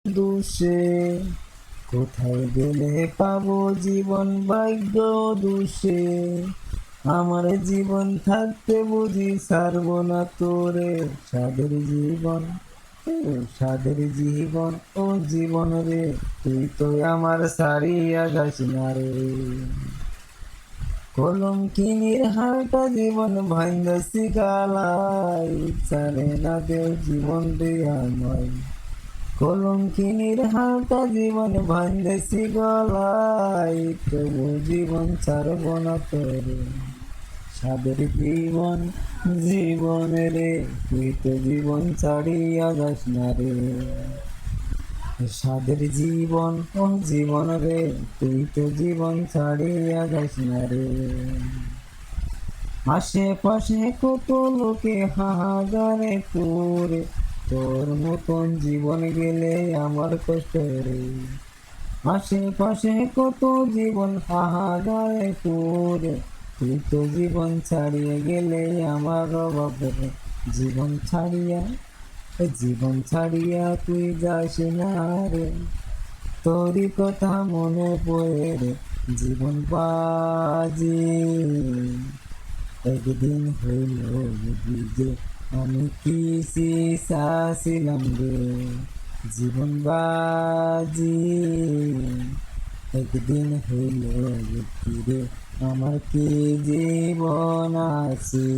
দোষে কোথায় গেলে পাবো জীবন ভাগ্য দোষে, আমার জীবন থাকতে বুঝি ছাড়বো না তোরে। সাদের জীবন, সাদের জীবন, ও জীবন রে, তুই তো আমার সারিয়া যাস না রে। কলম কিনির হালটা জীবন ভাঙ্গাসি গালাই, চারে না দেও জীবন রে আমায়। কলম কিনির হালটা জীবন ভাঙ্গাসি গলাই, তবু জীবন ছাড়ব না তোরে। সাদের জীবন, জীবন রে, তুই তো জীবন ছাড়িয়া যাস না রে। সাদের জীবন, ও জীবন রে, তুই তো জীবন ছাড়িয়া যাস না রে। আশেপাশে কত লোকে হাহাগারে তোরে, তোর মতন জীবন গেলে আমার কষ্ট রে। আশেপাশে কত জীবন হাহাগারে তোরে, তুই তো জীবন ছাড়িয়ে গেলে আমার অভাব রে। জীবন ছাড়িয়া, জীবন ছাড়িয়া তুই যাস না রে, তোরই কথা মনে পড়ে রে। জীবন বাজি একদিন হইল বুঝে, আমি কি চাচ্ছিলাম রে। জীবন বাজি একদিন হইল রে, আমার কি জীবন আছে।